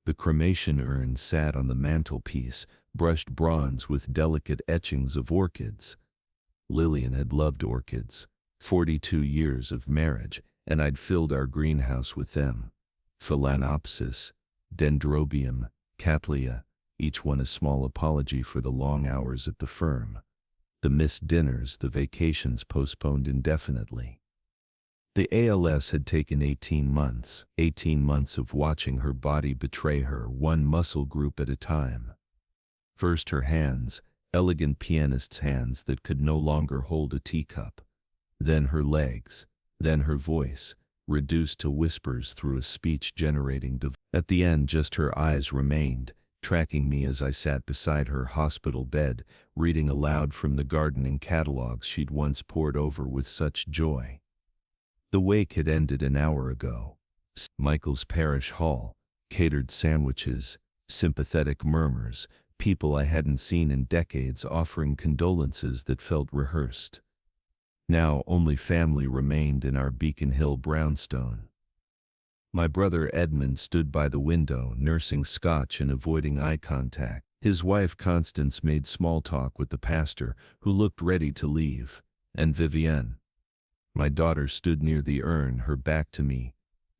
The cremation urn sat on the mantelpiece, brushed bronze with delicate etchings of orchids. Lillian had loved orchids. 42 years of marriage, and I'd filled our greenhouse with them. Phalaenopsis, Dendrobium, Cattleya, each one a small apology for the long hours at the firm. The missed dinners, the vacations postponed indefinitely. The ALS had taken 18 months of watching her body betray her, one muscle group at a time. First her hands, elegant pianist's hands that could no longer hold a teacup. Then her legs, then her voice, reduced to whispers through a speech-generating device. At the end just her eyes remained, tracking me as I sat beside her hospital bed, reading aloud from the gardening catalogs she'd once pored over with such joy. The wake had ended an hour ago. Michael's Parish Hall, catered sandwiches, sympathetic murmurs, people I hadn't seen in decades offering condolences that felt rehearsed. Now only family remained in our Beacon Hill brownstone. My brother Edmund stood by the window, nursing scotch and avoiding eye contact. His wife Constance made small talk with the pastor, who looked ready to leave, and Vivienne. My daughter stood near the urn, her back to me.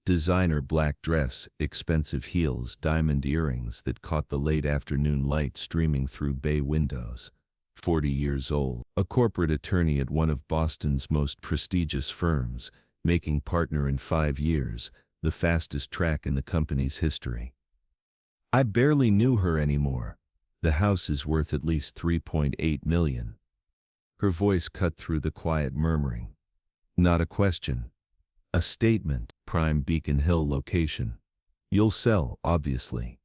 Designer black dress, expensive heels, diamond earrings that caught the late afternoon light streaming through bay windows. 40 years old, a corporate attorney at one of Boston's most prestigious firms, making partner in 5 years, the fastest track in the company's history. I barely knew her anymore. The house is worth at least $3.8 million. Her voice cut through the quiet murmuring. Not a question. A statement. Prime Beacon Hill location. You'll sell, obviously.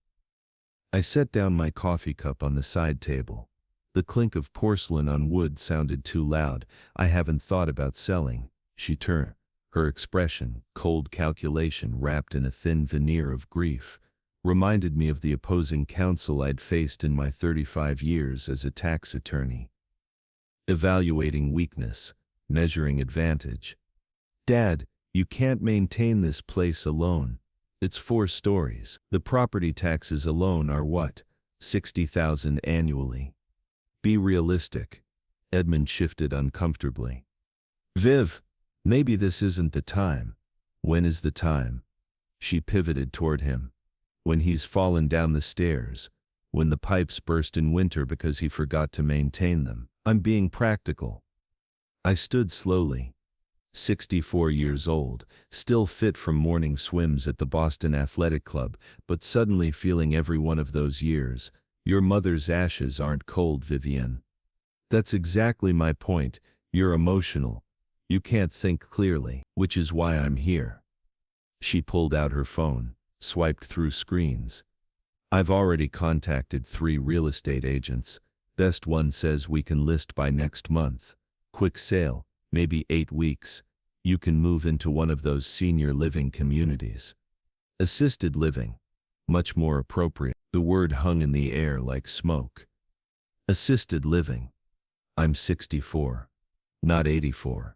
I set down my coffee cup on the side table. The clink of porcelain on wood sounded too loud. I haven't thought about selling. She turned. Her expression, cold calculation wrapped in a thin veneer of grief, reminded me of the opposing counsel I'd faced in my 35 years as a tax attorney. Evaluating weakness, measuring advantage. Dad, you can't maintain this place alone. It's 4 stories. The property taxes alone are what? $60,000 annually. Be realistic. Edmund shifted uncomfortably. Viv, maybe this isn't the time. When is the time? She pivoted toward him. When he's fallen down the stairs. When the pipes burst in winter because he forgot to maintain them. I'm being practical. I stood slowly. 64 years old, still fit from morning swims at the Boston Athletic Club, but suddenly feeling every one of those years. Your mother's ashes aren't cold, Vivienne. That's exactly my point. You're emotional. You can't think clearly, which is why I'm here. She pulled out her phone, swiped through screens. I've already contacted 3 real estate agents. Best one says we can list by next month. Quick sale, maybe 8 weeks. You can move into one of those senior living communities. Assisted living. Much more appropriate. The word hung in the air like smoke. Assisted living. I'm 64. Not 84.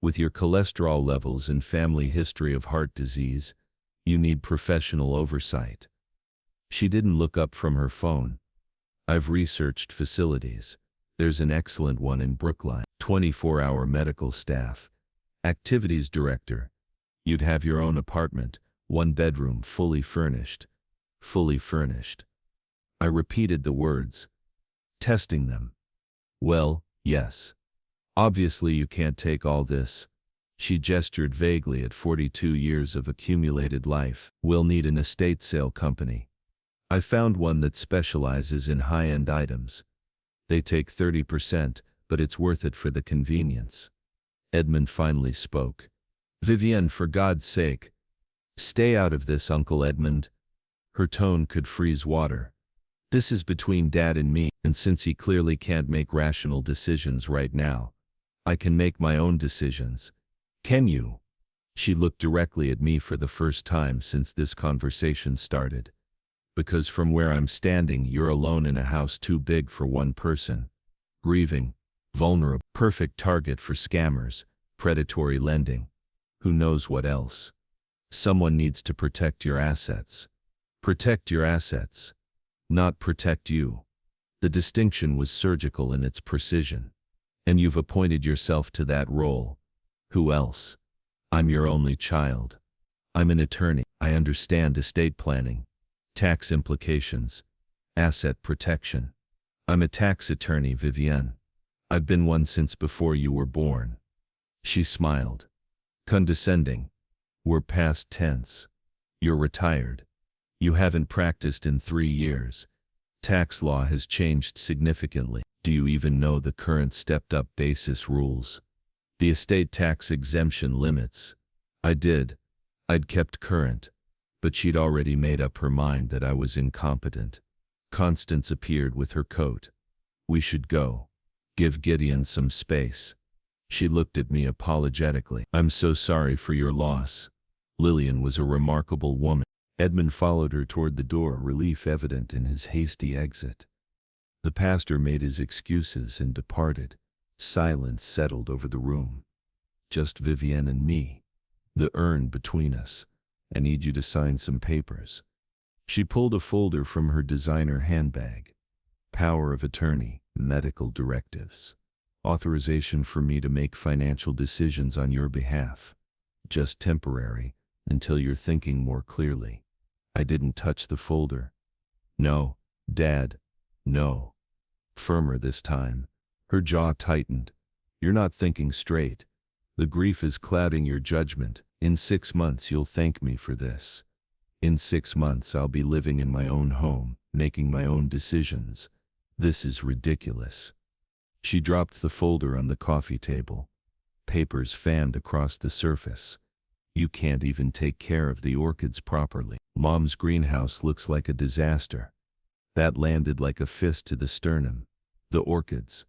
With your cholesterol levels and family history of heart disease, you need professional oversight. She didn't look up from her phone. I've researched facilities. There's an excellent one in Brookline. 24-hour medical staff. Activities director. You'd have your own apartment, 1 bedroom, fully furnished. Fully furnished. I repeated the words, testing them. Well, yes. Obviously you can't take all this. She gestured vaguely at 42 years of accumulated life. We'll need an estate sale company. I found one that specializes in high-end items. They take 30%, but it's worth it for the convenience. Edmund finally spoke. Vivienne, for God's sake. Stay out of this, Uncle Edmund. Her tone could freeze water. This is between Dad and me, and since he clearly can't make rational decisions right now, I can make my own decisions. Can you? She looked directly at me for the first time since this conversation started. Because from where I'm standing, you're alone in a house too big for one person. Grieving, vulnerable, perfect target for scammers, predatory lending. Who knows what else? Someone needs to protect your assets. Protect your assets, not protect you. The distinction was surgical in its precision. And you've appointed yourself to that role. Who else? I'm your only child. I'm an attorney. I understand estate planning, tax implications, asset protection. I'm a tax attorney, Vivienne. I've been one since before you were born. She smiled. Condescending. We're past tense. You're retired. You haven't practiced in 3 years. Tax law has changed significantly. Do you even know the current stepped-up basis rules? The estate tax exemption limits. I did. I'd kept current. But she'd already made up her mind that I was incompetent. Constance appeared with her coat. We should go. Give Gideon some space. She looked at me apologetically. I'm so sorry for your loss. Lillian was a remarkable woman. Edmund followed her toward the door, relief evident in his hasty exit. The pastor made his excuses and departed. Silence settled over the room. Just Vivienne and me. The urn between us. I need you to sign some papers. She pulled a folder from her designer handbag. Power of attorney, medical directives. Authorization for me to make financial decisions on your behalf. Just temporary, until you're thinking more clearly. I didn't touch the folder. No, Dad, no. Firmer this time. Her jaw tightened. You're not thinking straight. The grief is clouding your judgment. In 6 months you'll thank me for this. In 6 months I'll be living in my own home, making my own decisions. This is ridiculous. She dropped the folder on the coffee table. Papers fanned across the surface. You can't even take care of the orchids properly. Mom's greenhouse looks like a disaster. That landed like a fist to the sternum. The orchids.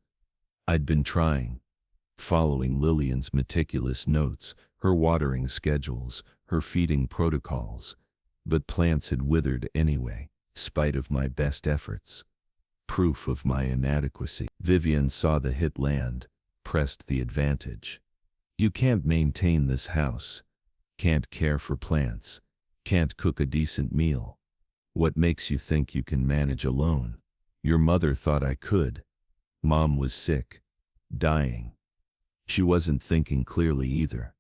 I'd been trying. Following Lillian's meticulous notes, her watering schedules, her feeding protocols. But plants had withered anyway, spite of my best efforts. Proof of my inadequacy. Vivienne saw the hit land, pressed the advantage. You can't maintain this house. Can't care for plants. Can't cook a decent meal. What makes you think you can manage alone? Your mother thought I could. Mom was sick. Dying. She wasn't thinking clearly either.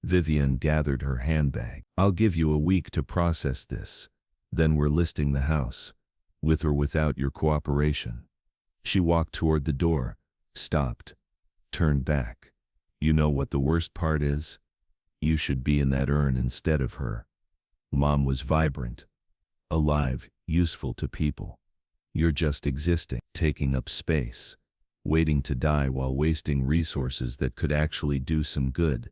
Vivienne gathered her handbag. I'll give you a week to process this. Then we're listing the house. With or without your cooperation. She walked toward the door, stopped, turned back. You know what the worst part is? You should be in that urn instead of her. Mom was vibrant, alive, useful to people. You're just existing, taking up space, waiting to die while wasting resources that could actually do some good.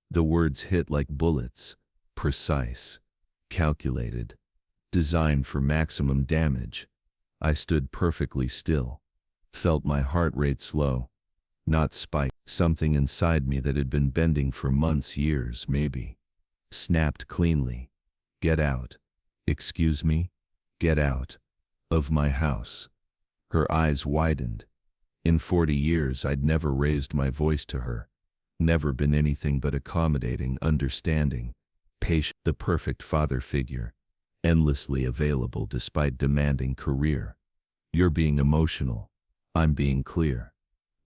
The words hit like bullets, precise, calculated, designed for maximum damage. I stood perfectly still, felt my heart rate slow. Not spite, something inside me that had been bending for months, years, maybe. Snapped cleanly. Get out. Excuse me? Get out. Of my house. Her eyes widened. In 40 years I'd never raised my voice to her. Never been anything but accommodating, understanding, patient, the perfect father figure. Endlessly available despite demanding career. You're being emotional. I'm being clear.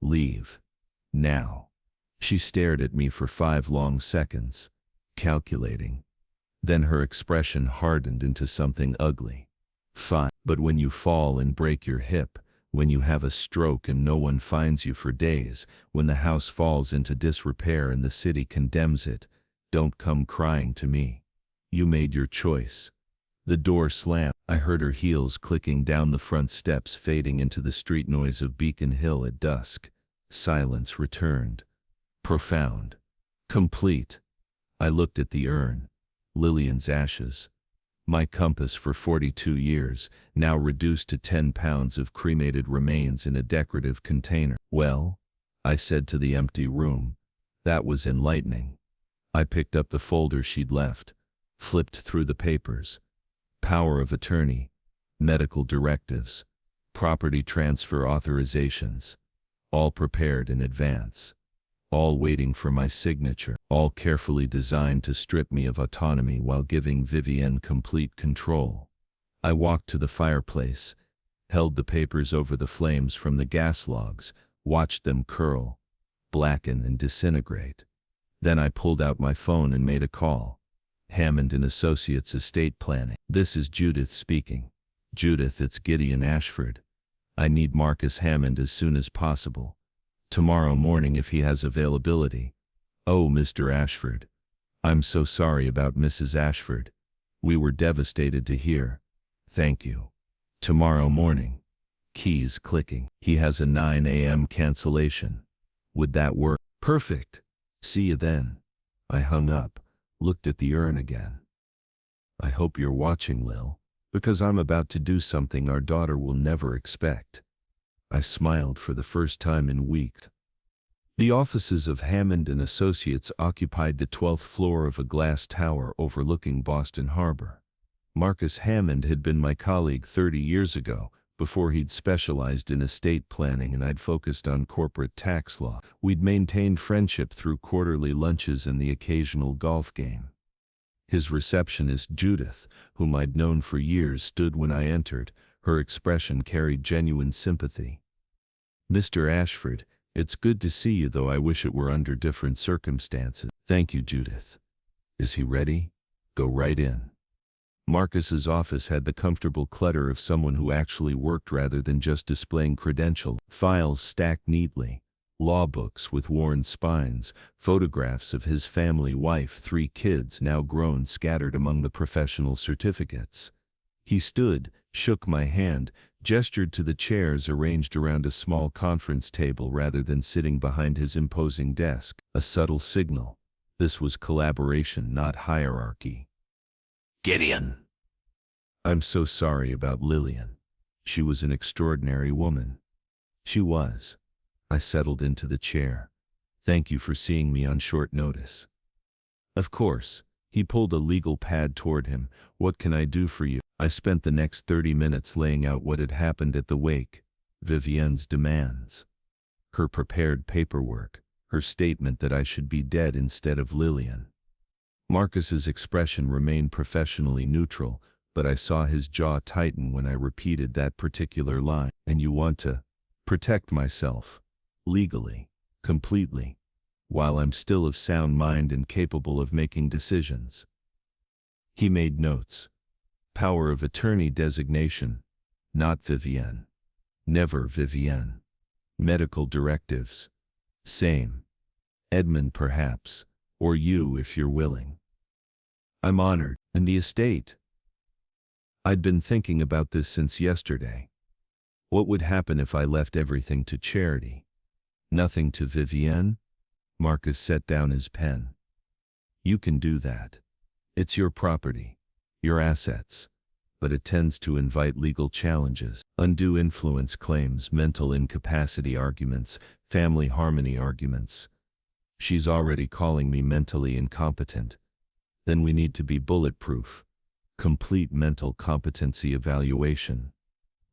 Leave. Now. She stared at me for 5 long seconds, calculating. Then her expression hardened into something ugly. Fine. But when you fall and break your hip, when you have a stroke and no one finds you for days, when the house falls into disrepair and the city condemns it, don't come crying to me. You made your choice. The door slammed. I heard her heels clicking down the front steps, fading into the street noise of Beacon Hill at dusk. Silence returned. Profound. Complete. I looked at the urn. Lillian's ashes. My compass for 42 years, now reduced to 10 pounds of cremated remains in a decorative container. Well, I said to the empty room. That was enlightening. I picked up the folder she'd left, flipped through the papers. Power of attorney, medical directives, property transfer authorizations, all prepared in advance, all waiting for my signature, all carefully designed to strip me of autonomy while giving Vivienne complete control. I walked to the fireplace, held the papers over the flames from the gas logs, watched them curl, blacken and disintegrate. Then I pulled out my phone and made a call. Hammond and Associates Estate Planning. This is Judith speaking. Judith, it's Gideon Ashford. I need Marcus Hammond as soon as possible. Tomorrow morning if he has availability. Oh, Mr. Ashford. I'm so sorry about Mrs. Ashford. We were devastated to hear. Thank you. Tomorrow morning. Keys clicking. He has a 9 a.m. cancellation. Would that work? Perfect. See you then. I hung up, looked at the urn again. I hope you're watching, Lil, because I'm about to do something our daughter will never expect. I smiled for the first time in weeks. The offices of Hammond and Associates occupied the 12th floor of a glass tower overlooking Boston Harbor. Marcus Hammond had been my colleague 30 years ago, before he'd specialized in estate planning and I'd focused on corporate tax law. We'd maintained friendship through quarterly lunches and the occasional golf game. His receptionist, Judith, whom I'd known for years, stood when I entered. Her expression carried genuine sympathy. Mr. Ashford, it's good to see you, though I wish it were under different circumstances. Thank you, Judith. Is he ready? Go right in. Marcus's office had the comfortable clutter of someone who actually worked rather than just displaying credentials. Files stacked neatly, law books with worn spines, photographs of his family, wife, 3 kids now grown scattered among the professional certificates. He stood, shook my hand, gestured to the chairs arranged around a small conference table rather than sitting behind his imposing desk. A subtle signal. This was collaboration, not hierarchy. Gideon. I'm so sorry about Lillian. She was an extraordinary woman. She was. I settled into the chair. Thank you for seeing me on short notice. Of course. He pulled a legal pad toward him. What can I do for you? I spent the next 30 minutes laying out what had happened at the wake. Vivienne's demands. Her prepared paperwork. Her statement that I should be dead instead of Lillian. Marcus's expression remained professionally neutral, but I saw his jaw tighten when I repeated that particular line. And you want to protect myself, legally, completely, while I'm still of sound mind and capable of making decisions. He made notes. Power of attorney designation, not Vivienne. Never Vivienne. Medical directives. Same. Edmund perhaps, or you if you're willing. I'm honored. And the estate? I'd been thinking about this since yesterday. What would happen if I left everything to charity? Nothing to Vivienne? Marcus set down his pen. You can do that. It's your property, your assets, but it tends to invite legal challenges, undue influence claims, mental incapacity arguments, family harmony arguments. She's already calling me mentally incompetent. Then we need to be bulletproof. Complete mental competency evaluation.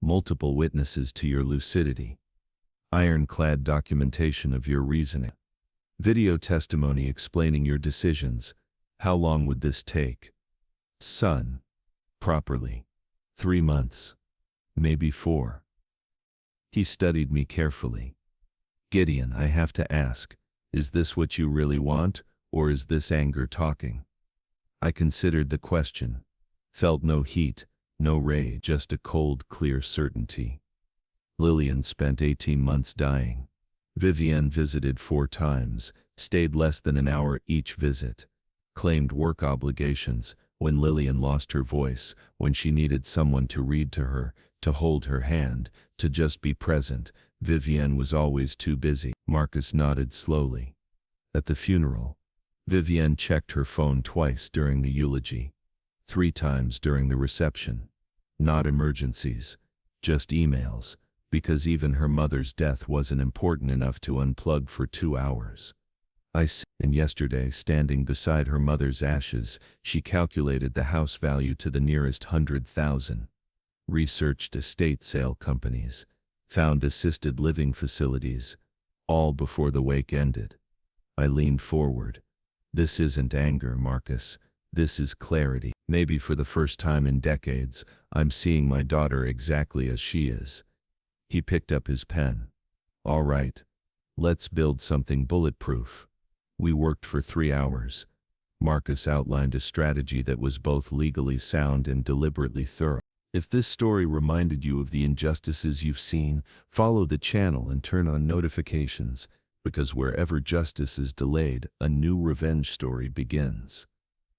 Multiple witnesses to your lucidity. Ironclad documentation of your reasoning. Video testimony explaining your decisions. How long would this take? Son. Properly. 3 months. Maybe 4. He studied me carefully. Gideon, I have to ask, is this what you really want, or is this anger talking? I considered the question. Felt no heat, no rage, just a cold, clear certainty. Lillian spent 18 months dying. Vivienne visited 4 times, stayed less than an hour each visit. Claimed work obligations, when Lillian lost her voice, when she needed someone to read to her, to hold her hand, to just be present. Vivienne was always too busy. Marcus nodded slowly. At the funeral, Vivienne checked her phone twice during the eulogy, 3 times during the reception. Not emergencies, just emails, because even her mother's death wasn't important enough to unplug for 2 hours. And yesterday, standing beside her mother's ashes, she calculated the house value to the nearest 100,000. Researched estate sale companies, found assisted living facilities, all before the wake ended. I leaned forward. This isn't anger, Marcus. This is clarity. Maybe for the first time in decades, I'm seeing my daughter exactly as she is. He picked up his pen. All right. Let's build something bulletproof. We worked for 3 hours. Marcus outlined a strategy that was both legally sound and deliberately thorough. If this story reminded you of the injustices you've seen, follow the channel and turn on notifications, because wherever justice is delayed, a new revenge story begins.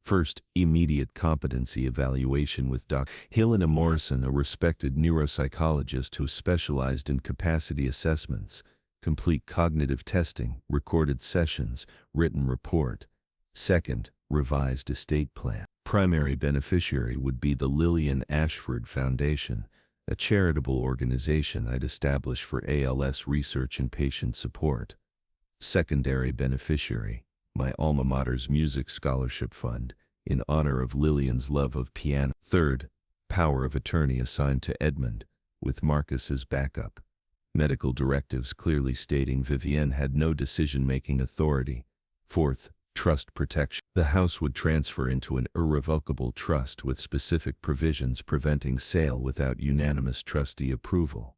First, immediate competency evaluation with Dr. Helena Morrison, a respected neuropsychologist who specialized in capacity assessments, complete cognitive testing, recorded sessions, written report. Second, revised estate plan. Primary beneficiary would be the Lillian Ashford Foundation, a charitable organization I'd established for ALS research and patient support. Secondary beneficiary, my alma mater's music scholarship fund, in honor of Lillian's love of piano. Third, power of attorney assigned to Edmund, with Marcus as backup. Medical directives clearly stating Vivienne had no decision-making authority. Fourth, trust protection. The house would transfer into an irrevocable trust with specific provisions preventing sale without unanimous trustee approval.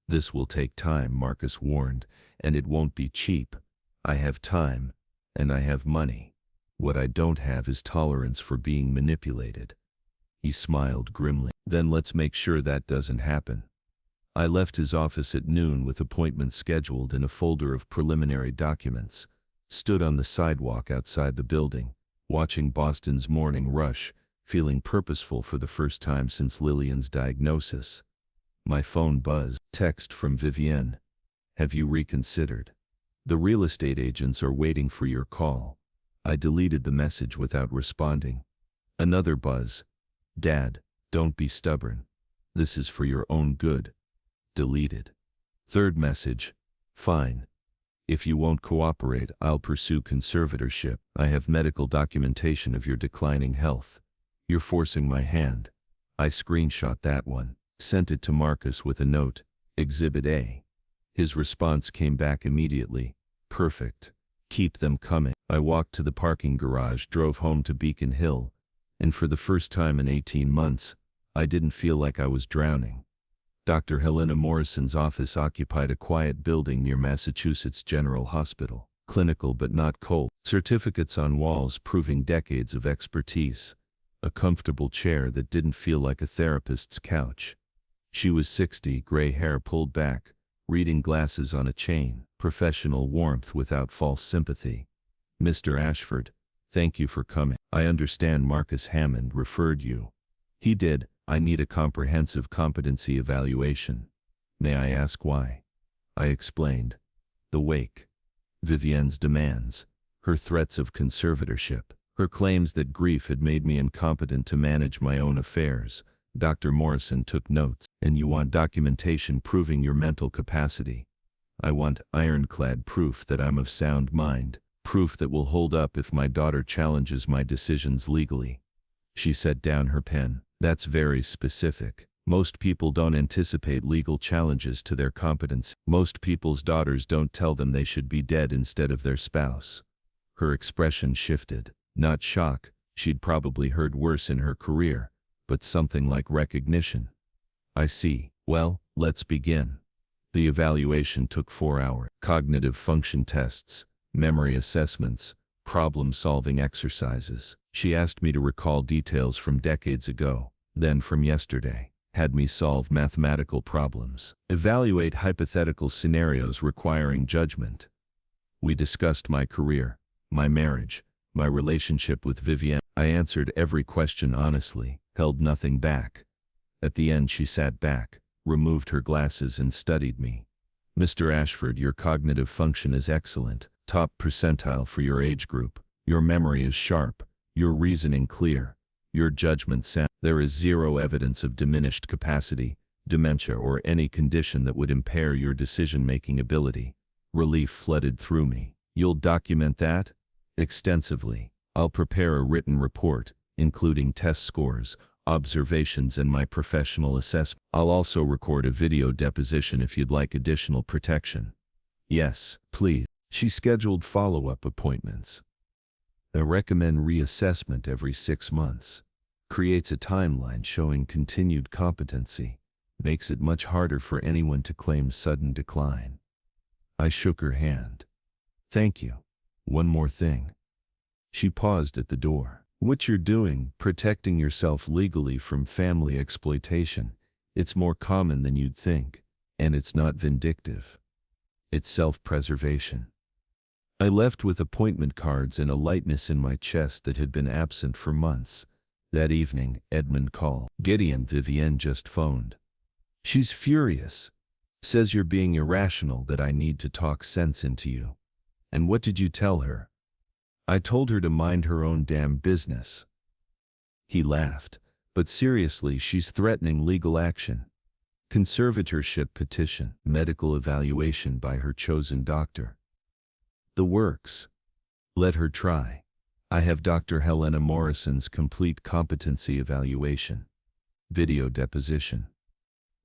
This will take time, Marcus warned, and it won't be cheap. I have time, and I have money. What I don't have is tolerance for being manipulated. He smiled grimly. Then let's make sure that doesn't happen. I left his office at noon with appointments scheduled and a folder of preliminary documents, stood on the sidewalk outside the building, watching Boston's morning rush, feeling purposeful for the first time since Lillian's diagnosis. My phone buzzed. Text from Vivienne. Have you reconsidered? The real estate agents are waiting for your call. I deleted the message without responding. Another buzz. Dad, don't be stubborn. This is for your own good. Deleted. Third message. Fine. If you won't cooperate, I'll pursue conservatorship. I have medical documentation of your declining health. You're forcing my hand. I screenshot that one, sent it to Marcus with a note, Exhibit A. His response came back immediately. Perfect. Keep them coming. I walked to the parking garage, drove home to Beacon Hill, and for the first time in 18 months, I didn't feel like I was drowning. Dr. Helena Morrison's office occupied a quiet building near Massachusetts General Hospital. Clinical but not cold. Certificates on walls proving decades of expertise. A comfortable chair that didn't feel like a therapist's couch. She was 60, gray hair pulled back, reading glasses on a chain, professional warmth without false sympathy. Mr. Ashford, thank you for coming. I understand Marcus Hammond referred you. He did. I need a comprehensive competency evaluation. May I ask why? I explained. The wake. Vivienne's demands. Her threats of conservatorship. Her claims that grief had made me incompetent to manage my own affairs. Dr. Morrison took notes. And you want documentation proving your mental capacity. I want ironclad proof that I'm of sound mind. Proof that will hold up if my daughter challenges my decisions legally. She set down her pen. That's very specific. Most people don't anticipate legal challenges to their competence. Most people's daughters don't tell them they should be dead instead of their spouse. Her expression shifted. Not shock, she'd probably heard worse in her career, but something like recognition. I see. Well, let's begin. The evaluation took 4 hours. Cognitive function tests, memory assessments, problem-solving exercises. She asked me to recall details from decades ago, then from yesterday. Had me solve mathematical problems. Evaluate hypothetical scenarios requiring judgment. We discussed my career, my marriage, my relationship with Vivienne. I answered every question honestly, held nothing back. At the end she sat back, removed her glasses and studied me. Mr. Ashford, your cognitive function is excellent, top percentile for your age group. Your memory is sharp, your reasoning clear, your judgment sound. There is zero evidence of diminished capacity, dementia or any condition that would impair your decision-making ability. Relief flooded through me. You'll document that? Extensively. I'll prepare a written report, including test scores, observations and my professional assessment. I'll also record a video deposition if you'd like additional protection. Yes, please. She scheduled follow-up appointments. I recommend reassessment every 6 months. Creates a timeline showing continued competency. Makes it much harder for anyone to claim sudden decline. I shook her hand. Thank you. One more thing. She paused at the door. What you're doing, protecting yourself legally from family exploitation, it's more common than you'd think, and it's not vindictive. It's self-preservation. I left with appointment cards and a lightness in my chest that had been absent for months. That evening, Edmund called. Gideon, Vivienne just phoned. She's furious. Says you're being irrational, that I need to talk sense into you. And what did you tell her? I told her to mind her own damn business. He laughed. But seriously, she's threatening legal action. Conservatorship petition, medical evaluation by her chosen doctor. The works. Let her try. I have Dr. Helena Morrison's complete competency evaluation. Video deposition.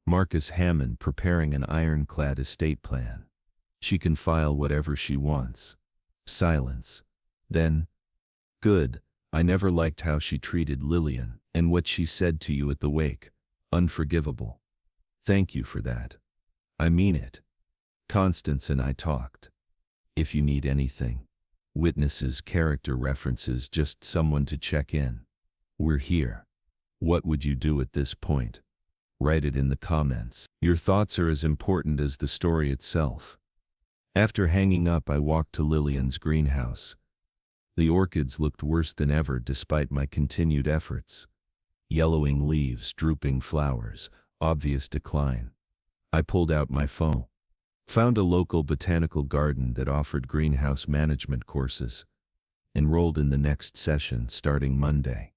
Marcus Hammond preparing an ironclad estate plan. She can file whatever she wants. Silence. Then, good, I never liked how she treated Lillian, and what she said to you at the wake. Unforgivable. Thank you for that. I mean it. Constance and I talked. If you need anything. Witnesses, character references, just someone to check in. We're here. What would you do at this point? Write it in the comments. Your thoughts are as important as the story itself. After hanging up, I walked to Lillian's greenhouse. The orchids looked worse than ever despite my continued efforts. Yellowing leaves, drooping flowers, obvious decline. I pulled out my phone. Found a local botanical garden that offered greenhouse management courses. Enrolled in the next session starting Monday.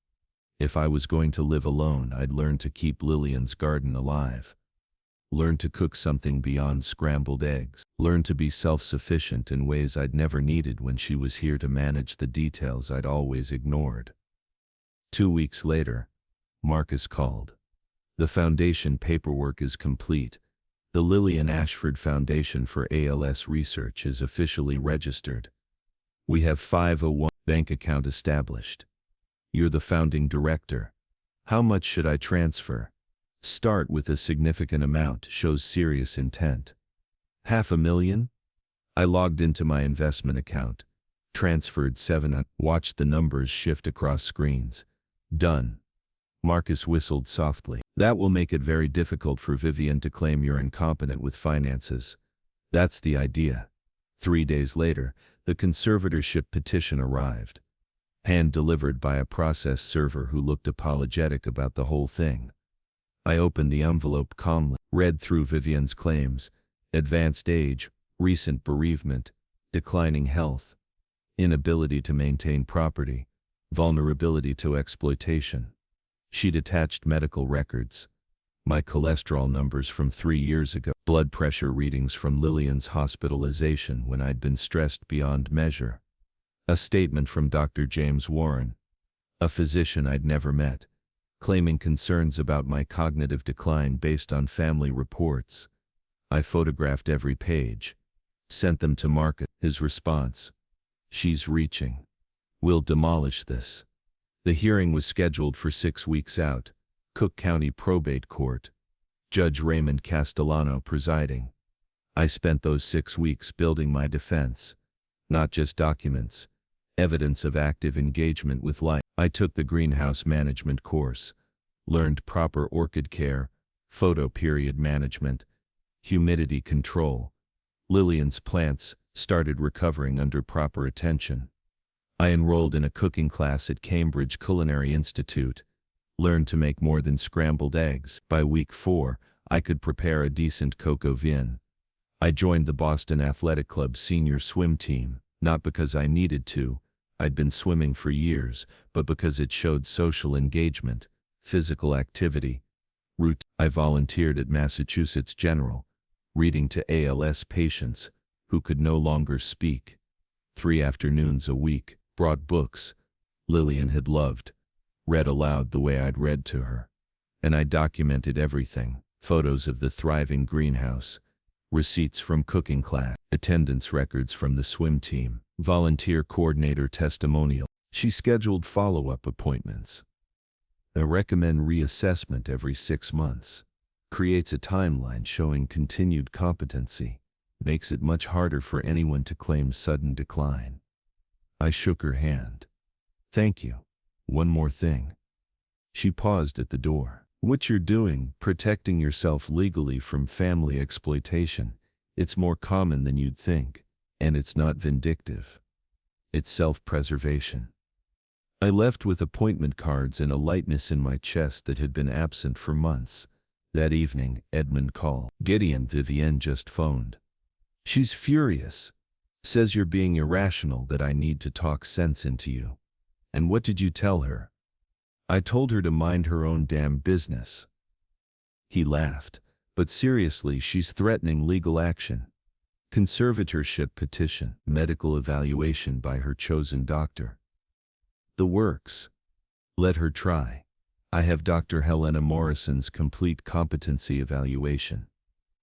If I was going to live alone, I'd learn to keep Lillian's garden alive. Learn to cook something beyond scrambled eggs. Learn to be self-sufficient in ways I'd never needed when she was here to manage the details I'd always ignored. 2 weeks later, Marcus called. The foundation paperwork is complete. The Lillian Ashford Foundation for ALS Research is officially registered. We have 501 bank account established. You're the founding director. How much should I transfer? Start with a significant amount, shows serious intent. $500,000? I logged into my investment account. Transferred 7. Watched the numbers shift across screens. Done. Marcus whistled softly. That will make it very difficult for Vivienne to claim you're incompetent with finances. That's the idea. 3 days later, the conservatorship petition arrived. Hand-delivered by a process server who looked apologetic about the whole thing. I opened the envelope calmly, read through Vivienne's claims: advanced age, recent bereavement, declining health, inability to maintain property, vulnerability to exploitation. She'd attached medical records. My cholesterol numbers from 3 years ago, blood pressure readings from Lillian's hospitalization when I'd been stressed beyond measure. A statement from Dr. James Warren, a physician I'd never met, claiming concerns about my cognitive decline based on family reports. I photographed every page. Sent them to Marcus. His response: she's reaching. We'll demolish this. The hearing was scheduled for 6 weeks out. Cook County Probate Court. Judge Raymond Castellano presiding. I spent those 6 weeks building my defense. Not just documents. Evidence of active engagement with life. I took the greenhouse management course. Learned proper orchid care, photo period management, humidity control. Lillian's plants started recovering under proper attention. I enrolled in a cooking class at Cambridge Culinary Institute. Learned to make more than scrambled eggs. By week 4, I could prepare a decent cocoa vin. I joined the Boston Athletic Club senior swim team, not because I needed to. I'd been swimming for years, but because it showed social engagement, physical activity. I volunteered at Massachusetts General, reading to ALS patients who could no longer speak. 3 afternoons a week. Brought books Lillian had loved, read aloud the way I'd read to her. And I documented everything: photos of the thriving greenhouse, receipts from cooking class, attendance records from the swim team, volunteer coordinator testimonial. She scheduled follow-up appointments. I recommend reassessment every 6 months. Creates a timeline showing continued competency. Makes it much harder for anyone to claim sudden decline. I shook her hand. Thank you. One more thing. She paused at the door. What you're doing, protecting yourself legally from family exploitation, it's more common than you'd think, and it's not vindictive. It's self-preservation. I left with appointment cards and a lightness in my chest that had been absent for months. That evening, Edmund called. Gideon, Vivienne just phoned. She's furious. Says you're being irrational, that I need to talk sense into you. And what did you tell her? I told her to mind her own damn business. He laughed. But seriously, she's threatening legal action. Conservatorship petition, medical evaluation by her chosen doctor. The works. Let her try. I have Dr. Helena Morrison's complete competency evaluation.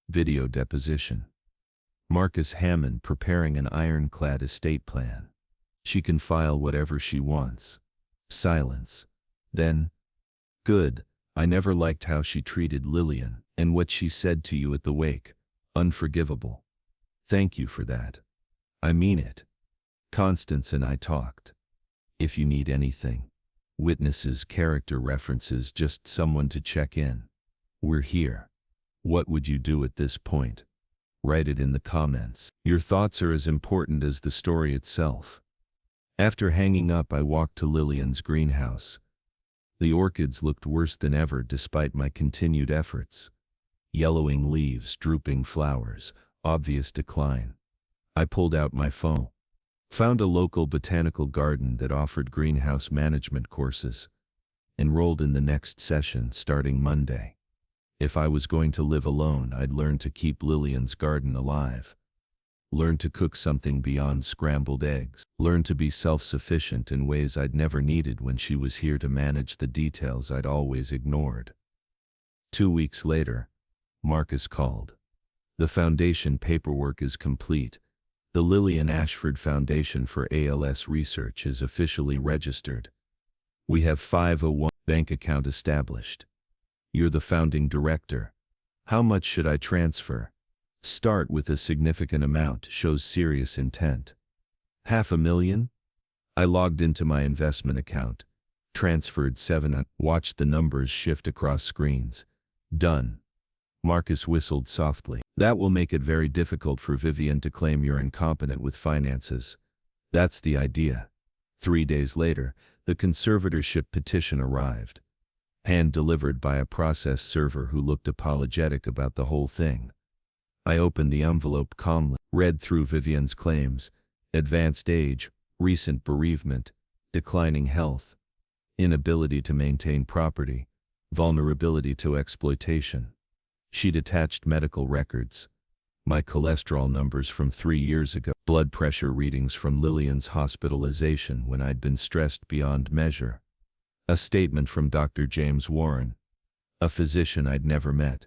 Video deposition. Marcus Hammond preparing an ironclad estate plan. She can file whatever she wants. Silence. Then, good. I never liked how she treated Lillian, and what she said to you at the wake. Unforgivable. Thank you for that. I mean it. Constance and I talked. If you need anything. Witnesses, character references, just someone to check in. We're here. What would you do at this point? Write it in the comments. Your thoughts are as important as the story itself. After hanging up, I walked to Lillian's greenhouse. The orchids looked worse than ever despite my continued efforts. Yellowing leaves, drooping flowers, obvious decline. I pulled out my phone. Found a local botanical garden that offered greenhouse management courses. Enrolled in the next session starting Monday. If I was going to live alone, I'd learn to keep Lillian's garden alive. Learn to cook something beyond scrambled eggs. Learn to be self-sufficient in ways I'd never needed when she was here to manage the details I'd always ignored. 2 weeks later, Marcus called. The foundation paperwork is complete. The Lillian Ashford Foundation for ALS Research is officially registered. We have 501 bank account established. You're the founding director. How much should I transfer? Start with a significant amount, shows serious intent. $500,000? I logged into my investment account. Transferred 7. Watched the numbers shift across screens. Done. Marcus whistled softly. That will make it very difficult for Vivienne to claim you're incompetent with finances. That's the idea. 3 days later, the conservatorship petition arrived. Hand-delivered by a process server who looked apologetic about the whole thing. I opened the envelope calmly, read through Vivienne's claims: advanced age, recent bereavement, declining health, inability to maintain property, vulnerability to exploitation. She'd attached medical records. My cholesterol numbers from 3 years ago, blood pressure readings from Lillian's hospitalization when I'd been stressed beyond measure. A statement from Dr. James Warren, a physician I'd never met,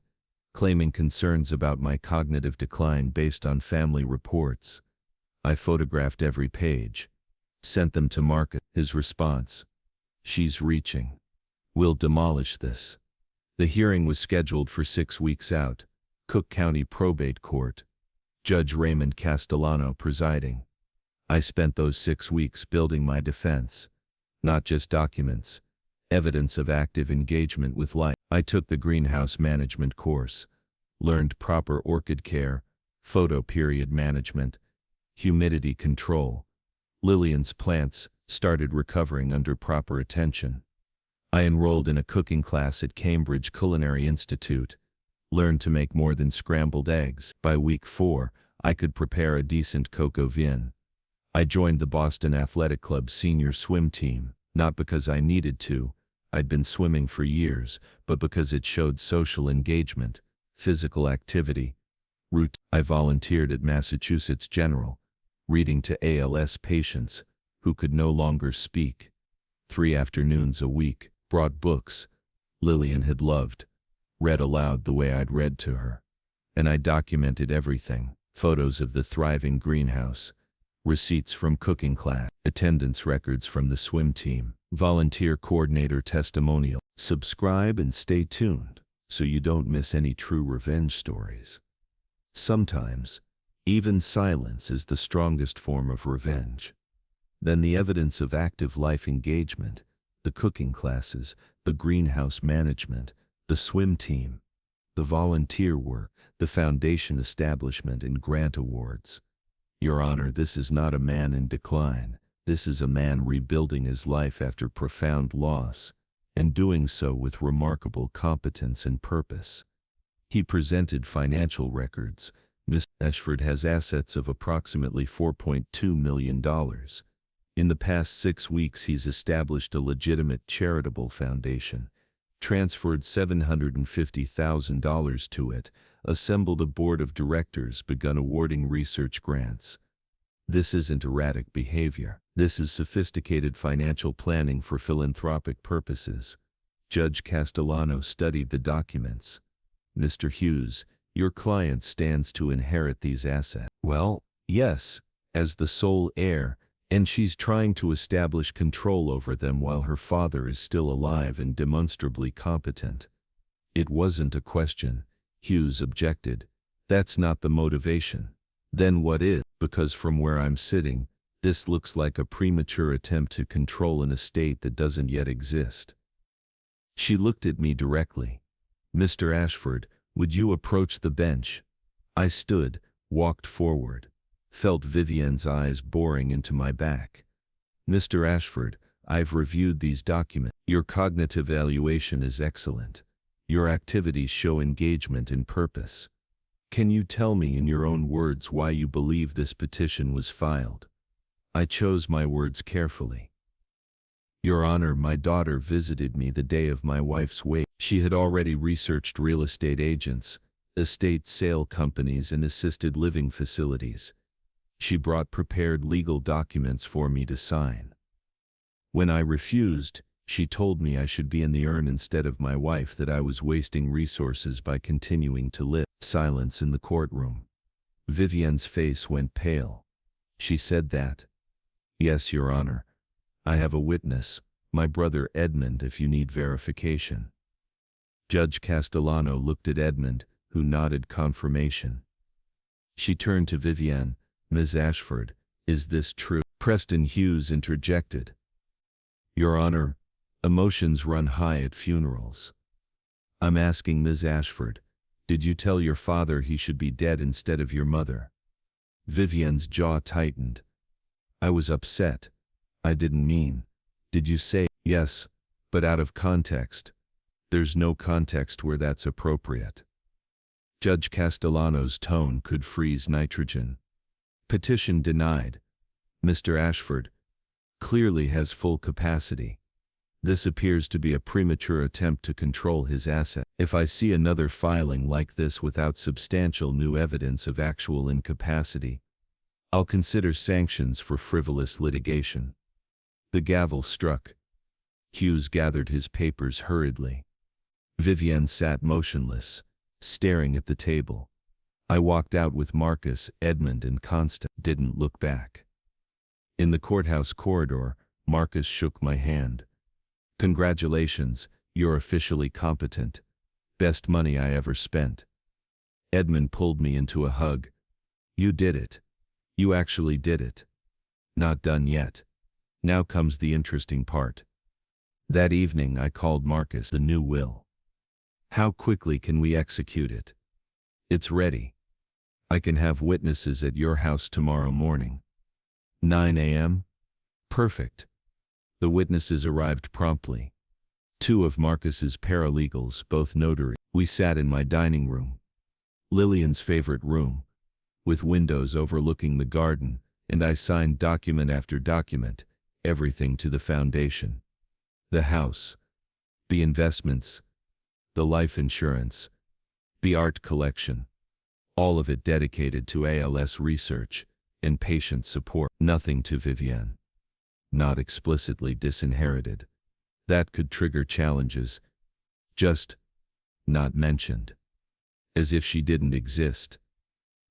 claiming concerns about my cognitive decline based on family reports. I photographed every page. Sent them to Marcus. His response: she's reaching. We'll demolish this. The hearing was scheduled for 6 weeks out. Cook County Probate Court. Judge Raymond Castellano presiding. I spent those 6 weeks building my defense. Not just documents. Evidence of active engagement with life. I took the greenhouse management course. Learned proper orchid care, photo period management, humidity control. Lillian's plants started recovering under proper attention. I enrolled in a cooking class at Cambridge Culinary Institute. Learned to make more than scrambled eggs. By week 4, I could prepare a decent coq au vin. I joined the Boston Athletic Club senior swim team, not because I needed to. I'd been swimming for years, but because it showed social engagement, physical activity. I volunteered at Massachusetts General, reading to ALS patients who could no longer speak. 3 afternoons a week. Brought books Lillian had loved, read aloud the way I'd read to her. And I documented everything: photos of the thriving greenhouse, receipts from cooking class, attendance records from the swim team, volunteer coordinator testimonial. Subscribe and stay tuned so you don't miss any true revenge stories. Sometimes, even silence is the strongest form of revenge. Then the evidence of active life engagement, the cooking classes, the greenhouse management, the swim team, the volunteer work, the foundation establishment and grant awards. Your Honor, this is not a man in decline. This is a man rebuilding his life after profound loss, and doing so with remarkable competence and purpose. He presented financial records. Mr. Ashford has assets of approximately $4.2 million. In the past 6 weeks he's established a legitimate charitable foundation, transferred $750,000 to it, assembled a board of directors, begun awarding research grants. This isn't erratic behavior. This is sophisticated financial planning for philanthropic purposes. Judge Castellano studied the documents. Mr. Hughes, your client stands to inherit these assets. Well, yes, as the sole heir, and she's trying to establish control over them while her father is still alive and demonstrably competent. It wasn't a question, Hughes objected. That's not the motivation. Then what is? Because from where I'm sitting, this looks like a premature attempt to control an estate that doesn't yet exist. She looked at me directly. Mr. Ashford, would you approach the bench? I stood, walked forward, felt Vivian's eyes boring into my back. Mr. Ashford, I've reviewed these documents. Your cognitive evaluation is excellent. Your activities show engagement and purpose. Can you tell me in your own words why you believe this petition was filed? I chose my words carefully. Your Honor, my daughter visited me the day of my wife's wake. She had already researched real estate agents, estate sale companies and assisted living facilities. She brought prepared legal documents for me to sign. When I refused, she told me I should be in the urn instead of my wife, that I was wasting resources by continuing to live. Silence in the courtroom. Vivian's face went pale. She said that. Yes, Your Honor. I have a witness, my brother Edmund, if you need verification. Judge Castellano looked at Edmund, who nodded confirmation. She turned to Vivian. Ms. Ashford, is this true? Preston Hughes interjected. Your Honor, emotions run high at funerals. I'm asking Ms. Ashford, did you tell your father he should be dead instead of your mother? Vivian's jaw tightened. I was upset. I didn't mean. Did you say? Yes, but out of context. There's no context where that's appropriate. Judge Castellano's tone could freeze nitrogen. Petition denied. Mr. Ashford clearly has full capacity. This appears to be a premature attempt to control his asset. If I see another filing like this without substantial new evidence of actual incapacity, I'll consider sanctions for frivolous litigation. The gavel struck. Hughes gathered his papers hurriedly. Vivian sat motionless, staring at the table. I walked out with Marcus, Edmund, and Constance. Didn't look back. In the courthouse corridor, Marcus shook my hand. Congratulations, you're officially competent. Best money I ever spent. Edmund pulled me into a hug. You did it. You actually did it. Not done yet. Now comes the interesting part. That evening I called Marcus the new will. How quickly can we execute it? It's ready. I can have witnesses at your house tomorrow morning. 9 a.m.? Perfect. The witnesses arrived promptly. 2 of Marcus's paralegals, both notaries. We sat in my dining room. Lillian's favorite room, with windows overlooking the garden, and I signed document after document, everything to the foundation. The house, the investments, the life insurance, the art collection, all of it dedicated to ALS research and patient support. Nothing to Vivian. Not explicitly disinherited. That could trigger challenges. Just not mentioned. As if she didn't exist.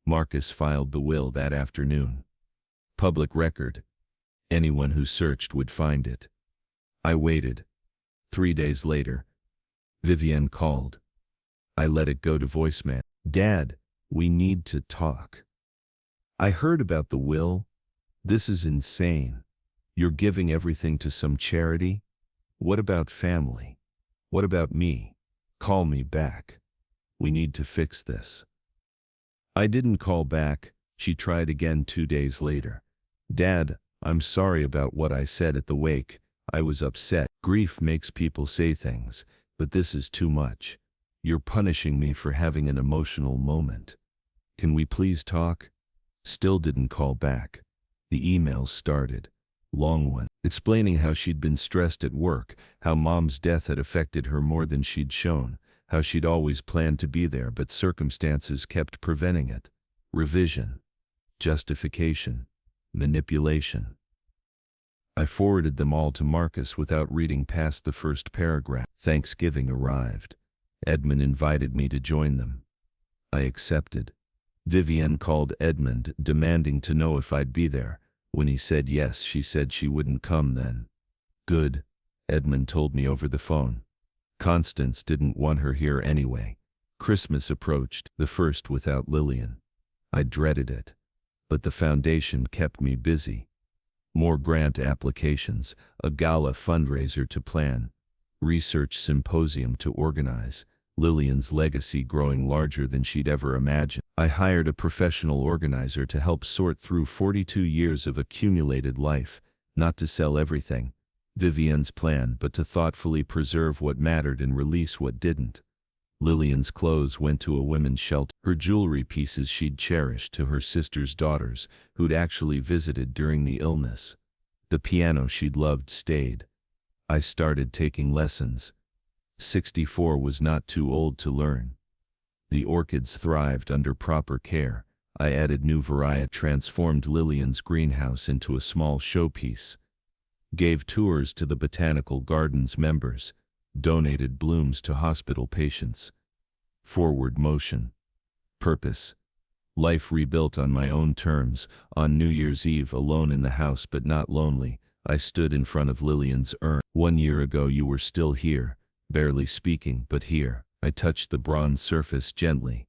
Marcus filed the will that afternoon. Public record. Anyone who searched would find it. I waited. 3 days later, Vivienne called. I let it go to voicemail. Dad, we need to talk. I heard about the will. This is insane. You're giving everything to some charity? What about family? What about me? Call me back. We need to fix this. I didn't call back. She tried again 2 days later. Dad, I'm sorry about what I said at the wake. I was upset. Grief makes people say things, but this is too much. You're punishing me for having an emotional moment. Can we please talk? Still didn't call back. The emails started. Long one. Explaining how she'd been stressed at work, how Mom's death had affected her more than she'd shown, how she'd always planned to be there but circumstances kept preventing it. Revision. Justification. Manipulation. I forwarded them all to Marcus without reading past the first paragraph. Thanksgiving arrived. Edmund invited me to join them. I accepted. Vivienne called Edmund, demanding to know if I'd be there. When he said yes, she said she wouldn't come then. Good, Edmund told me over the phone. Constance didn't want her here anyway. Christmas approached, the first without Lillian. I dreaded it. But the foundation kept me busy. More grant applications, a gala fundraiser to plan, research symposium to organize, Lillian's legacy growing larger than she'd ever imagined. I hired a professional organizer to help sort through 42 years of accumulated life, not to sell everything, Vivienne's plan, but to thoughtfully preserve what mattered and release what didn't. Lillian's clothes went to a women's shelter. Her jewelry pieces she'd cherished to her sister's daughters, who'd actually visited during the illness. The piano she'd loved stayed. I started taking lessons. 64 was not too old to learn. The orchids thrived under proper care. I added new variety, transformed Lillian's greenhouse into a small showpiece, gave tours to the botanical gardens members, donated blooms to hospital patients. Forward motion. Purpose. Life rebuilt on my own terms. On New Year's Eve, alone in the house but not lonely, I stood in front of Lillian's urn. 1 year ago you were still here, barely speaking, but here. I touched the bronze surface gently.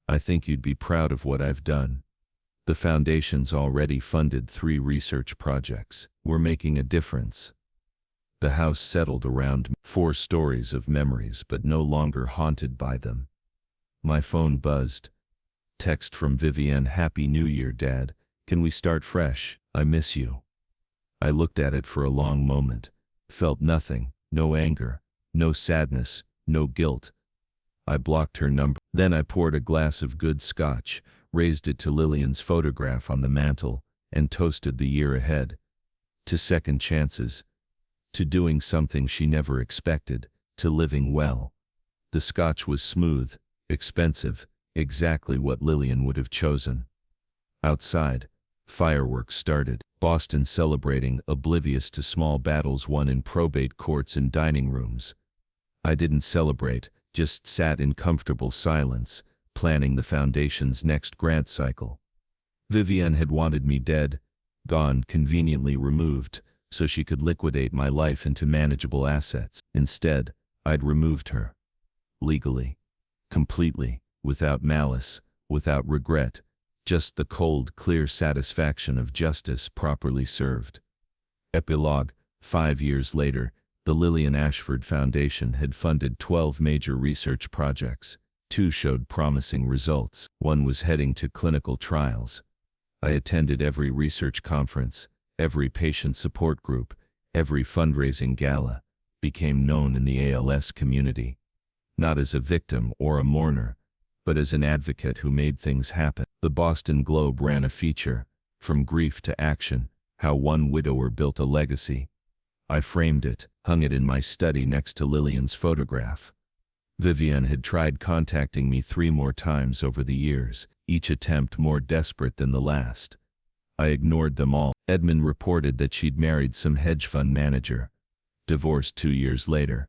I think you'd be proud of what I've done. The foundation's already funded 3 research projects. We're making a difference. The house settled around me. 4 stories of memories, but no longer haunted by them. My phone buzzed. Text from Vivienne. Happy New Year, Dad. Can we start fresh? I miss you. I looked at it for a long moment. Felt nothing, no anger, no sadness, no guilt. I blocked her number. Then I poured a glass of good scotch, raised it to Lillian's photograph on the mantel, and toasted the year ahead. To second chances. To doing something she never expected, to living well. The scotch was smooth, expensive, exactly what Lillian would have chosen. Outside, fireworks started. Boston celebrating, oblivious to small battles won in probate courts and dining rooms. I didn't celebrate, just sat in comfortable silence, planning the foundation's next grant cycle. Vivienne had wanted me dead, gone, conveniently removed, so she could liquidate my life into manageable assets. Instead, I'd removed her. Legally. Completely, without malice, without regret, just the cold, clear satisfaction of justice properly served. Epilogue. 5 years later, the Lillian Ashford Foundation had funded 12 major research projects. 2 showed promising results. 1 was heading to clinical trials. I attended every research conference, every patient support group, every fundraising gala, became known in the ALS community. Not as a victim or a mourner, but as an advocate who made things happen. The Boston Globe ran a feature, From Grief to Action, How One Widower Built a Legacy. I framed it, hung it in my study next to Lillian's photograph. Vivienne had tried contacting me 3 more times over the years, each attempt more desperate than the last. I ignored them all. Edmund reported that she'd married some hedge fund manager. Divorced 2 years later.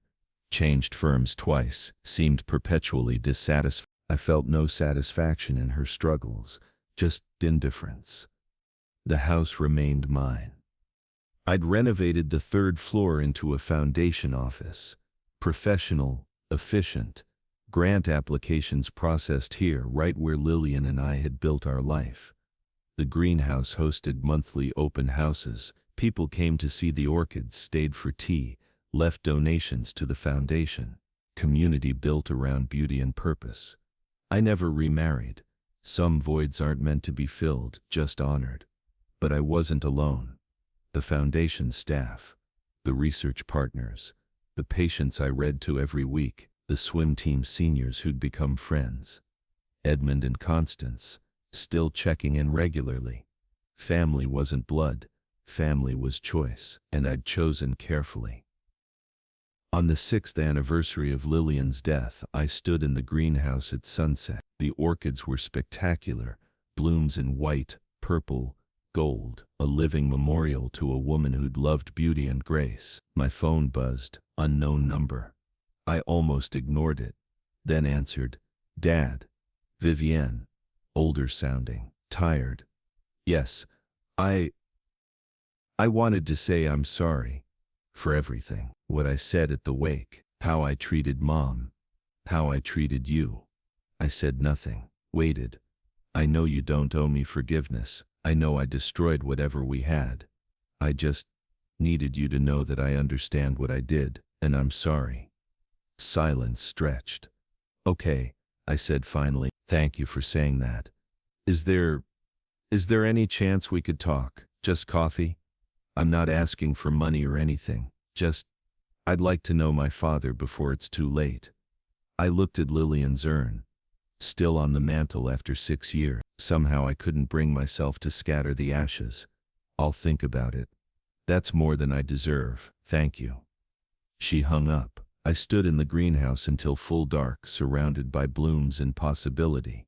Changed firms twice, seemed perpetually dissatisfied. I felt no satisfaction in her struggles, just indifference. The house remained mine. I'd renovated the third floor into a foundation office. Professional, efficient, grant applications processed here right where Lillian and I had built our life. The greenhouse hosted monthly open houses. People came to see the orchids, stayed for tea, left donations to the foundation. Community built around beauty and purpose. I never remarried. Some voids aren't meant to be filled, just honored. But I wasn't alone. The foundation staff, the research partners, the patients I read to every week, the swim team seniors who'd become friends. Edmund and Constance, still checking in regularly. Family wasn't blood, family was choice, and I'd chosen carefully. On the 6th anniversary of Lillian's death, I stood in the greenhouse at sunset. The orchids were spectacular, blooms in white, purple, gold, a living memorial to a woman who'd loved beauty and grace. My phone buzzed, unknown number. I almost ignored it, then answered, "Dad." Vivienne, older sounding, tired. "Yes, I wanted to say I'm sorry for everything. What I said at the wake, how I treated Mom, how I treated you." I said nothing, waited. "I know you don't owe me forgiveness. I know I destroyed whatever we had. I just needed you to know that I understand what I did, and I'm sorry." Silence stretched. "Okay," I said finally. "Thank you for saying that. Is there any chance we could talk? Just coffee? I'm not asking for money or anything. Just, I'd like to know my father before it's too late." I looked at Lillian's urn, still on the mantel after 6 years. Somehow I couldn't bring myself to scatter the ashes. "I'll think about it. That's more than I deserve, thank you." She hung up. I stood in the greenhouse until full dark, surrounded by blooms and possibility.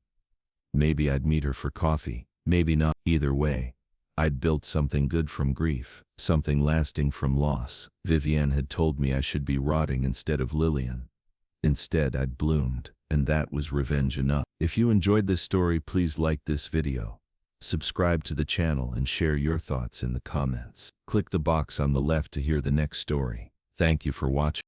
Maybe I'd meet her for coffee, maybe not. Either way, I'd built something good from grief, something lasting from loss. Vivienne had told me I should be rotting instead of Lillian. Instead, I'd bloomed, and that was revenge enough. If you enjoyed this story, please like this video, subscribe to the channel, and share your thoughts in the comments. Click the box on the left to hear the next story. Thank you for watching.